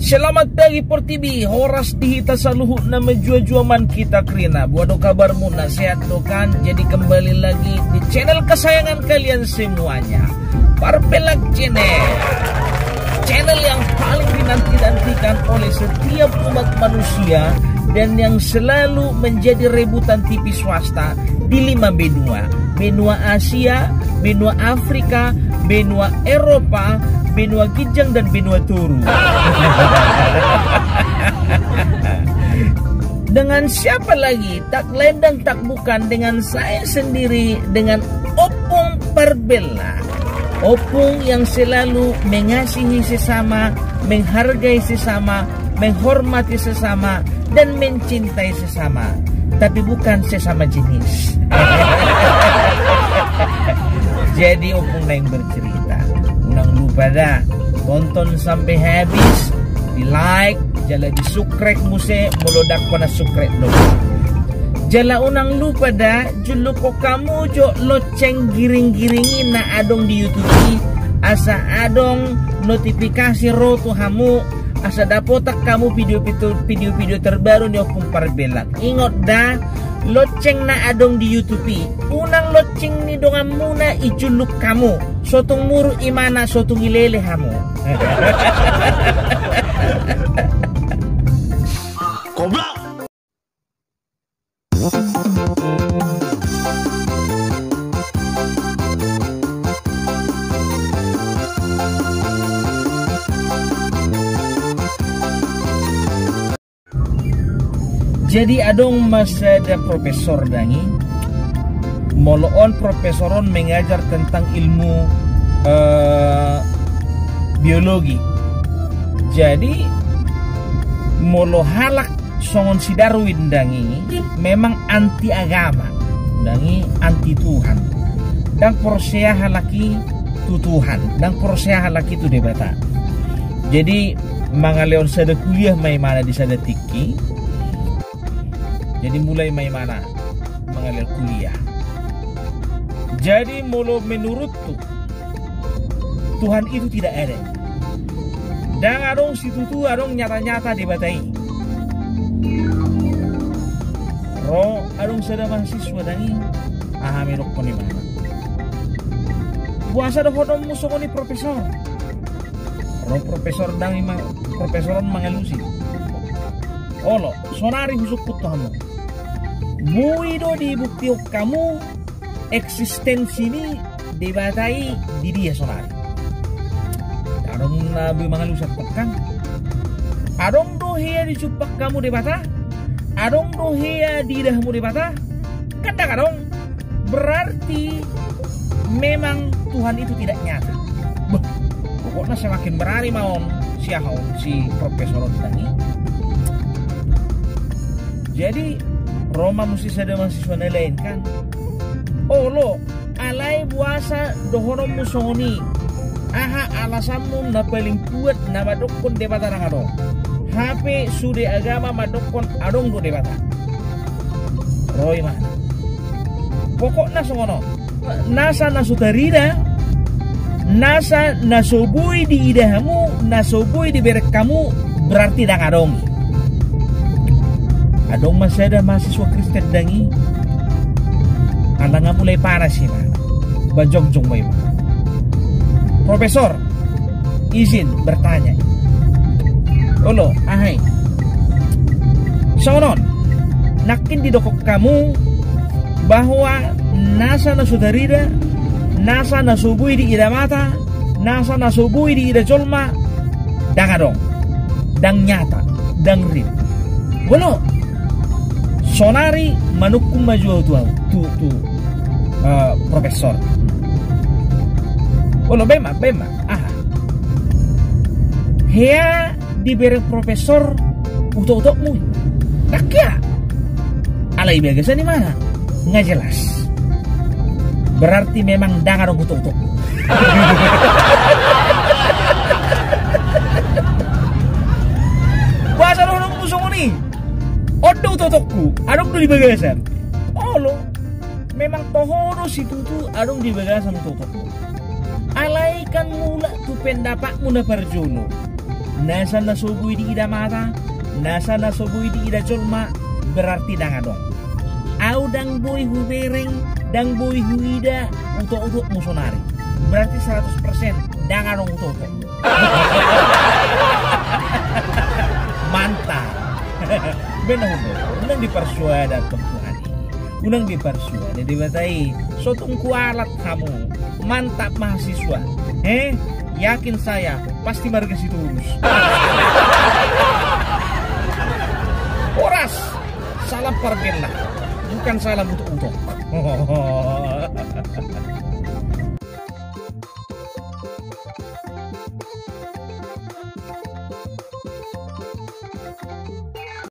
Selamat pagi Portibi, horas dihita saluhut na menjua-juaman kita krina. Buat kabarmu nasihat dokan. Jadi kembali lagi di channel kesayangan kalian semuanya, Parpelak Channel. Channel yang paling dinanti-nantikan oleh setiap umat manusia dan yang selalu menjadi rebutan TV swasta di 5 benua. Benua Asia, benua Afrika, benua Eropa, benua Kijang dan benua Turu. Dengan siapa lagi? Tak lain dan tak bukan dengan saya sendiri, dengan Opung Parbella. Opung yang selalu mengasihi sesama, menghargai sesama, menghormati sesama, dan mencintai sesama. Tapi bukan sesama jenis. Jadi Opung yang bercerita. Unang lupa dah, tonton sampai habis, di like, jala di subscribe muse, melodak pada subscribe dulu. Jala unang lupa dah, julu ko kamu jo loceng giring-giringi na adong di YouTube, asa adong notifikasi roto hamu, asa dapotak kamu video terbaru ni Opung Parbella. Ingat dah, loceng na adong di YouTube, unang loceng ni dongan muna ijuluk kamu, sotong muru imana sotong ilele hamu. Goblok. Jadi adong masa ada profesor dangi moloon profesoron mengajar tentang ilmu biologi. Jadi molo halak songon si Darwin dangi memang anti agama, dangi anti Tuhan. Dan persea halaki tu Tuhan, dan persea halaki tu debata. Jadi mangaleon sada kuliah may mana di sada tiki. Jadi mulai main mana mengalir kuliah. Jadi mulu menurut Tuhan itu tidak ada. Dan adong situ tu adong nyata-nyata dibatai. Ro adong sada mahasiswa dangi ahamirok ko ni mana. Buasa do hodom musuh ni profesor. Ro profesor dangi profesoron mangalusi. Olo sonari husuk putohamu. Buido di bukti kamu eksistensi ini dibatai di dia sonari. Adong nabi mangalusak pekan. Adong dohia dicupak kamu debata. Adong dohia di dahmu debata. Kata kadong berarti memang Tuhan itu tidak nyata. Pokoknya semakin berani maon si profesor tadi. Jadi Roma mesti sada mahasiswa lain kan. Oh lo, alai buasa dohonom musoni. Aha alasanmu na paling kuat na madokon debata nang adong. HP sude agama madokon adong do debata. Roy mana? Pokoknya songono. Nasa nasutarida, nasa nasobui di idahamu, nasobui di berek kamu berarti dang adong. Adong masih ada mahasiswa Kristen dangi anak mulai panas sih man. Bajongjong may man. Profesor izin bertanya. Olo ahai sonon nakin didokok kamu bahwa nasa nasudarida, nasa nasubui di ida mata, nasa nasubui di ida jolma dang adong, dang nyata, dang rin. Walo sonari manukum maju tu profesor. Olo bema aha. Hea diberi profesor utok-utokmu. Nakya. Alai bagasan di mana? Nggak jelas. Berarti memang dangar utok-utok. Bahasa orang musuh ni. Odo totokku, adong do di bagasan. Oh lo, memang tohoro situ tu adong di bagasan totokku. Alaikan mula tu pendapatmu na parjono. nasa nasobui di ida mata, nasa nasobui di ida colma, berarti danga dong. Au dang boy hu bereng, dang boy hu ida, uto-uto musonari. Berarti 100% danga dong uto-uto. Mantap. Benar unang dipersuada Tuhan. Unang dipersuada dibatai. Sotong kualat kamu. Mantap mahasiswa. Yakin saya pasti marga situ lulus. Horas. Salam perbela. Bukan salam untuk.